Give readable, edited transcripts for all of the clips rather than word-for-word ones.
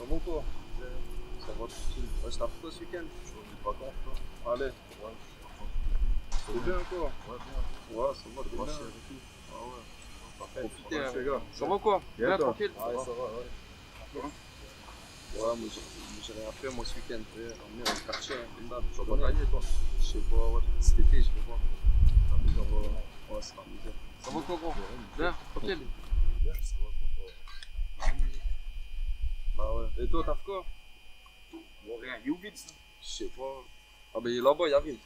Ça va quoi? Ça va tranquille. Ouais, c'était quoi ce week-end? Je suis revenu de vacances, toi. Allez. Ouais, c'est bien quoi? Ouais, bien. Ouais, ça va, t'es bien. Ah ouais. Profitez, hein. Les gars. Ça va quoi? Bien tranquille? Ouais, ça va, ouais. Ouais, moi j'ai rien fait moi ce week-end. Ramener au quartier, hein, comme d'hab. Tu vas batailler toi? Je sais pas, ouais. Cet été, je vais voir. La misère, ouais, c'est la misère. Ça va quoi, gros? Bien, tranquille? Bien, ça va quoi? Bah ouais. Et toi, t'as fait quoi? Bon, rien, il est où vite ça? Je sais pas. Ah, ben là-bas, il y a vite.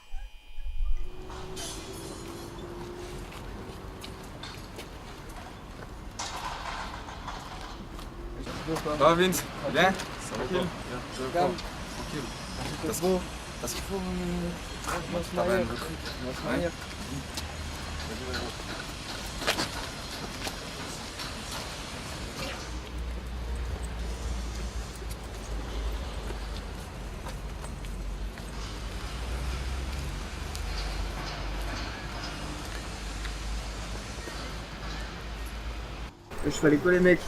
Ça va Vince? Bien? Ça va quoi? Bien. Calme. Tranquille. T'as beau. Parce qu'il faut. On va se marier. On va se marier. Je fallait quoi les mecs?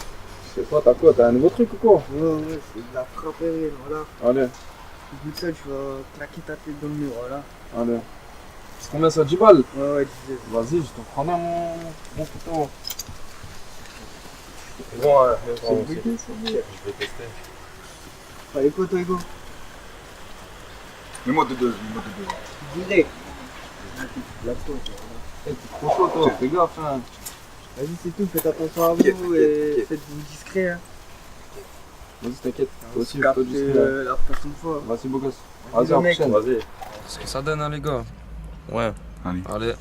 Je sais pas, t'as quoi? T'as un nouveau truc ou quoi? Ouais, c'est de la frapperie, voilà. Allez, Au bout de ça, tu vas claquer ta tête dans le mur, voilà. allez. C'est combien ça? 10 balles? Ouais, tu sais. Vas-y, je te prends mon couteau. Bon, ouais, C'est le week-end, ça, je vais tester. Fallait quoi, toi, Hugo? Mets-moi de deux. Direct. La sauce, voilà. Hey, t'es trop chaud toi, fais gaffe hein. Vas-y, c'est tout, faites attention à vous et faites-vous discret, hein. Vas-y, t'inquiète. Toi aussi, On capte fais discret. la prochaine fois. Vas-y, beau gosse. Vas-y, Vas-y, à la mec. prochaine. Vas-y. Ce que ça donne, hein, les gars. Ouais. Allez. Allez.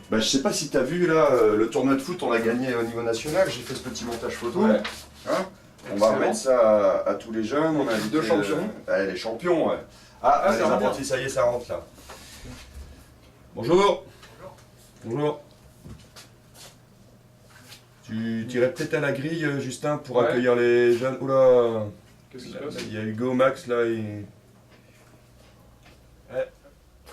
Bah, je sais pas si t'as vu là, le tournoi de foot, on a gagné au niveau national. J'ai fait ce petit montage photo. Ouais. Hein, on va remettre ça à tous les jeunes. On a L'équipe de invité, champions. Les champions, ouais. Ah, les ça va apprentis, ça y est, ça rentre là. Bonjour. Bonjour. Tu irais peut-être à la grille, Justin, pour Ouais. accueillir les jeunes. Oula. Qu'est-ce qui se passe? Il y a Hugo, Max là.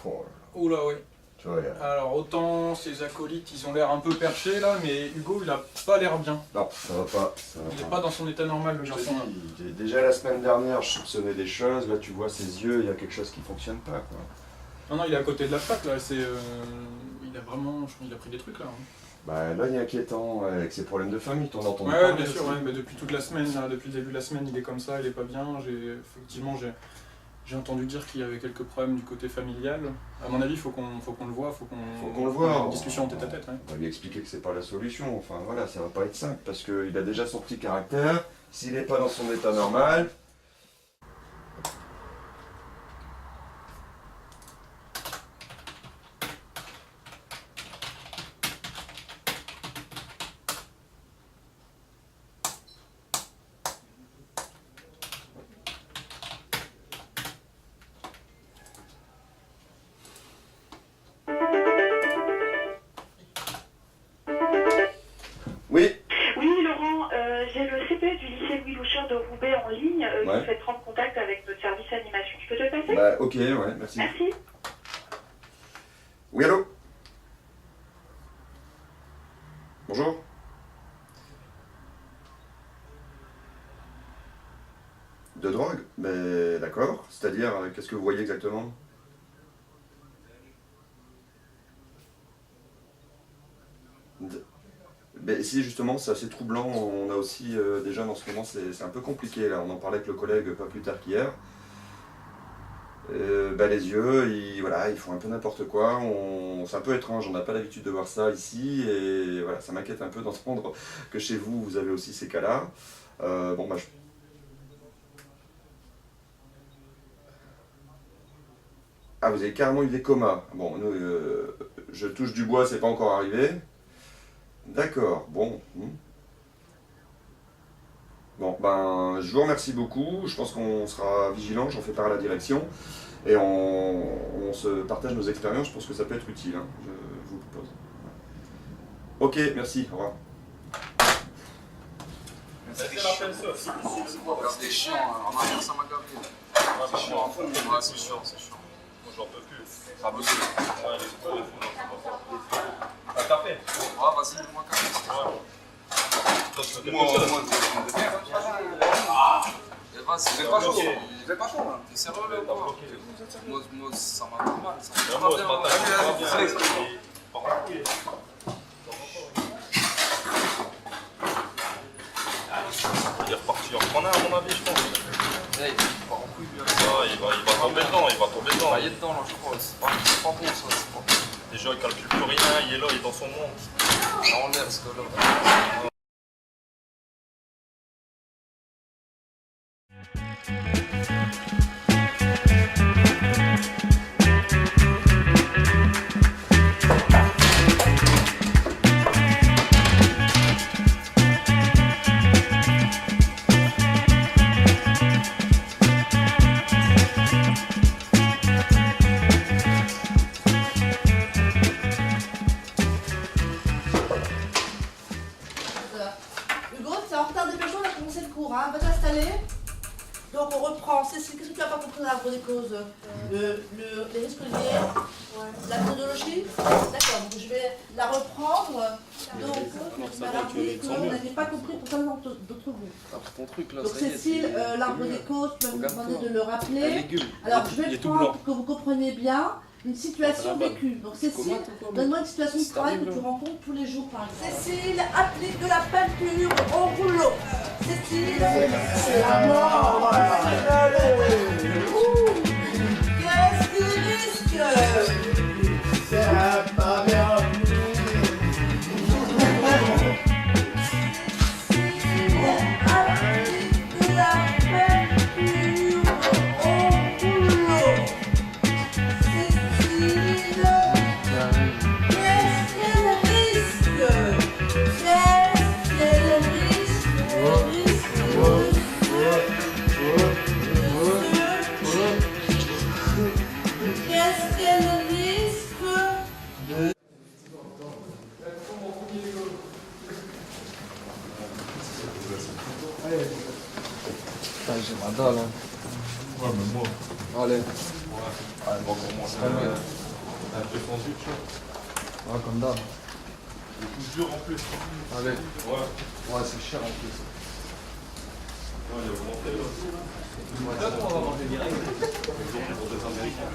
Oh, Oula, oui. tu vois, Alors, autant ces acolytes, ils ont l'air un peu perchés là, mais Hugo, il a pas l'air bien. non, ça va pas. Ça va Il est pas. pas dans son état normal, le Je te garçon. là. dis, déjà la semaine dernière, je soupçonnais des choses. Là, tu vois ses yeux, il y a quelque chose qui fonctionne pas, quoi. Non, il est à côté de la fac là. Il a vraiment. Je pense qu'il a pris des trucs là. hein. Bah là, il est inquiétant ouais, avec ses problèmes de famille. T'en as entendu Ouais, parler bien sûr, aussi. ouais, mais depuis toute la semaine, là, depuis le début de la semaine, il est comme ça, il est pas bien. Effectivement, j'ai entendu dire qu'il y avait quelques problèmes du côté familial. À mon avis, faut qu'on le voit, faut qu'on le voit. ait une discussion en tête à tête. Ouais. On va lui expliquer que c'est pas la solution. Enfin voilà, ça va pas être simple parce qu'il a déjà son petit caractère. S'il n'est pas dans son état normal. merci. Bah, ok, ouais, merci. Merci. Oui, allô? Bonjour? De drogue? Mais d'accord. C'est-à-dire, qu'est-ce que vous voyez exactement? Mais si justement c'est assez troublant, on a aussi déjà dans ce moment c'est un peu compliqué là, on en parlait avec le collègue pas plus tard qu'hier. Les yeux, voilà, ils font un peu n'importe quoi, c'est un peu étrange, on n'a pas l'habitude de voir ça ici et voilà, ça m'inquiète un peu d'entendre que chez vous vous avez aussi ces cas-là. Ah, vous avez carrément eu des comas. Bon, nous, je touche du bois, c'est pas encore arrivé. D'accord, bon. Bon, ben, je vous remercie beaucoup. Je pense qu'on sera vigilant, j'en fais part à la direction. Et on se partage nos expériences, je pense que ça peut être utile. Hein. Je vous propose. Ok, merci, au revoir. C'est chiant, en arrière ça m'a gavé. C'est chiant, ouais, c'est chiant, c'est chiant. Moi j'en peux plus. Ça veut dire. Ouais, il est trop de fou, un café? Ouais, vas-y, moi café. Toi, tu veux quelque Moi, chose? Vas-y, j'ai pas chaud. J'ai pas chaud, là. T'es sérieux, là, ou quoi? Moi, ça m'a fait mal. Ça m'a Moi, fait ce mal. matin, Vas-y, je vas-y, vais vas-y. par la couille. Il est reparti en grenade à mon avis, je pense. Hey, il part en couille, lui. Ah, il va tomber dedans, il va tomber dedans. Il est dedans, là, je crois. C'est pas bon, ça. C'est pas bon. Déjà, il calcule plus rien, il est là, il est dans son monde. Là, en l'air, ce gars-là. Hugo, t'es en retard, dépêche-toi, on a commencé le cours, hein. Va t'installer. Donc on reprend. Cécile, qu'est-ce que tu n'as pas compris dans l'arbre des causes? Les risques liés, la méthodologie. D'accord, donc je vais la reprendre. Donc, Madame dit qu'on n'avait pas compris pour plein d'autres groupes. C'est ton truc, là. Donc Cécile, l'arbre des causes, tu vas me demander de le Un rappeler. légume. Alors je vais Il est le tout prendre blanc. pour que vous compreniez bien une situation vécue. Donc Cécile, donne-moi une situation de travail que tu rencontres tous les jours par exemple. Cécile, applique de la peinture au rouleau. Cécile, c'est la mort. Qu'est-ce qu'il risque? C'est pas bien. J'ai ma dalle, hein. Ouais, mais moi. Allez. Ouais, on va commencer un peu sans huile, tu vois. Ouais, comme d'hab. Le coup dur en plus. Allez. Ouais. Ouais, c'est cher en plus. Ouais, il a augmenté là. Peut-être qu'on va manger direct. Ils ont pris pour des Américains.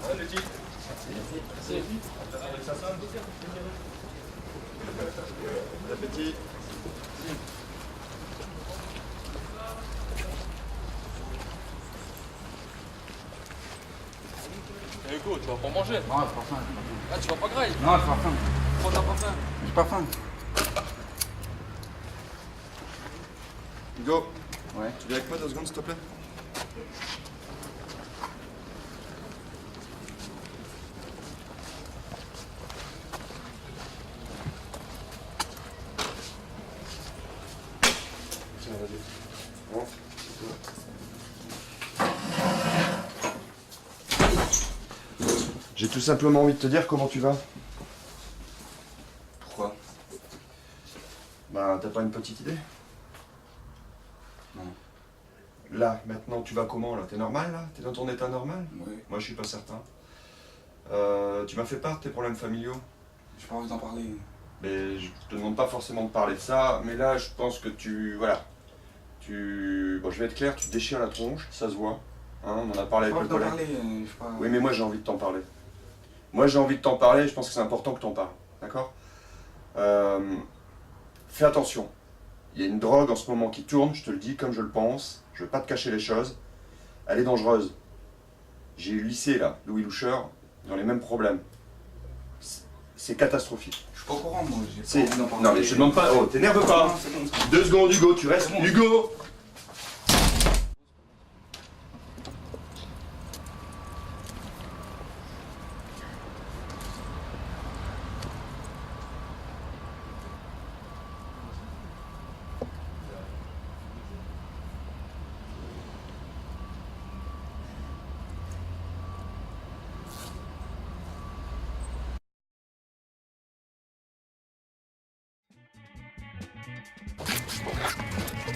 Ouais, le titre. Merci. Avec sa sonne. Bon appétit. Hugo, tu vas pas manger? Non, j'ai pas faim. Ah, tu vas pas grailler? Non, j'ai pas faim. Pourquoi t'as pas faim? J'ai pas faim. Hugo, Ouais. tu viens avec moi 2 secondes s'il te plaît? Tiens, vas-y. Bon. J'ai tout simplement envie de te dire comment tu vas. Pourquoi? Bah, t'as pas une petite idée? Non. Là, maintenant, tu vas comment là? T'es normal là? T'es dans ton état normal? Oui. Moi, je suis pas certain. Tu m'as fait part de tes problèmes familiaux. J'ai pas envie d'en parler. Mais je te demande pas forcément de parler de ça, mais là, je pense que voilà. Bon, je vais être clair, tu te déchires la tronche, ça se voit. Hein, on en a parlé J'ai pas avec envie le d'en collègue. parler, je sais pas... Oui, mais moi, j'ai envie de t'en parler. Moi, j'ai envie de t'en parler, je pense que c'est important que t'en parles. D'accord? Fais attention. Il y a une drogue en ce moment qui tourne, je te le dis comme je le pense. Je veux pas te cacher les choses. Elle est dangereuse. J'ai eu le lycée, là, Louis Loucher, dans les mêmes problèmes. C'est catastrophique. Je suis pas au courant, moi, j'ai C'est... pas envie d'en parler. Non, mais je te demande pas... Oh, t'énerve pas. Non, c'est bon, c'est bon. 2 secondes, Hugo, tu restes. C'est bon. Hugo!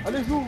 Allez, joue.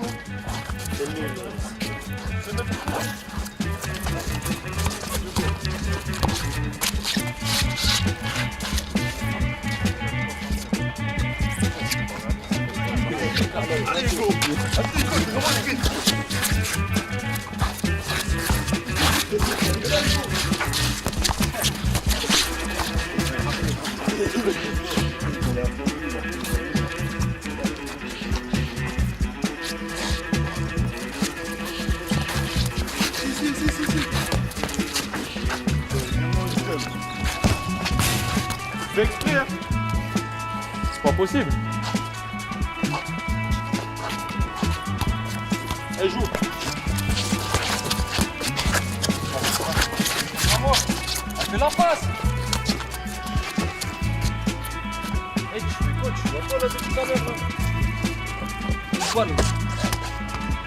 Fais exprès, hein. C'est pas possible. Allez, joue. Bravo. Elle fait la passe. Hey, tu fais quoi? Tu vois pas là depuis tout à l'heure là? Une balle.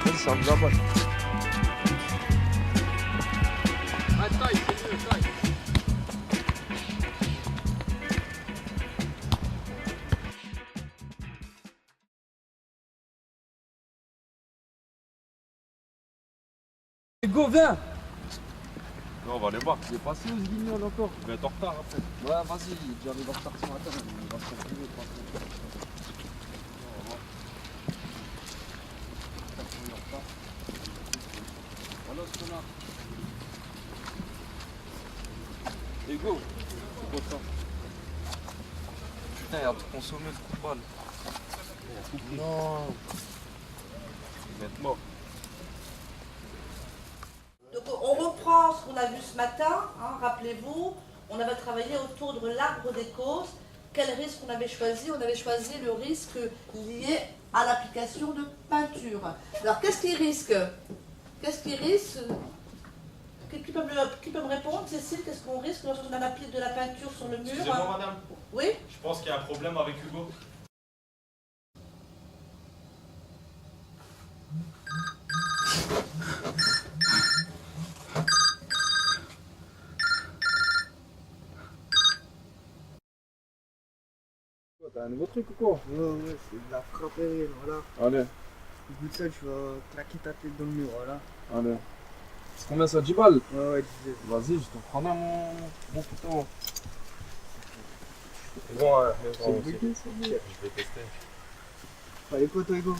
Vas-y, c'est un bien balle. Ah, taille, c'est mieux, taille. Go, viens! Non, on va aller voir. Il est passé aux Guignols encore. Il va être en retard après. Ouais, vas-y, j'arrive en retard ce matin, il va se retrouver, de toute façon. Voilà ce qu'on a. Et go! C'est quoi ça? Putain, il a consommé le coup de balle. Non. Il va être mort. Donc on reprend ce qu'on a vu ce matin, hein, rappelez-vous, on avait travaillé autour de l'arbre des causes. Quel risque on avait choisi? On avait choisi le risque lié à l'application de peinture. Alors qu'est-ce qui risque? Qu'est-ce qui risque? Qui peut me répondre? Cécile, qu'est-ce qu'on risque lorsqu'on applique de la peinture sur le mur? Excusez-moi madame, Oui? je pense qu'il y a un problème avec Hugo. T'as un nouveau truc ou quoi? Ouais, c'est de la frappe aérienne, voilà. Allez, Au bout de ça, tu vas claquer ta tête dans le mur, voilà. allez. C'est combien ça? 10 balles? Ouais, Vas-y, je te prends mon couteau. C'est bon, c'est le but, c'est le but. Je vais tester. Allez, quoi, toi, Hugo?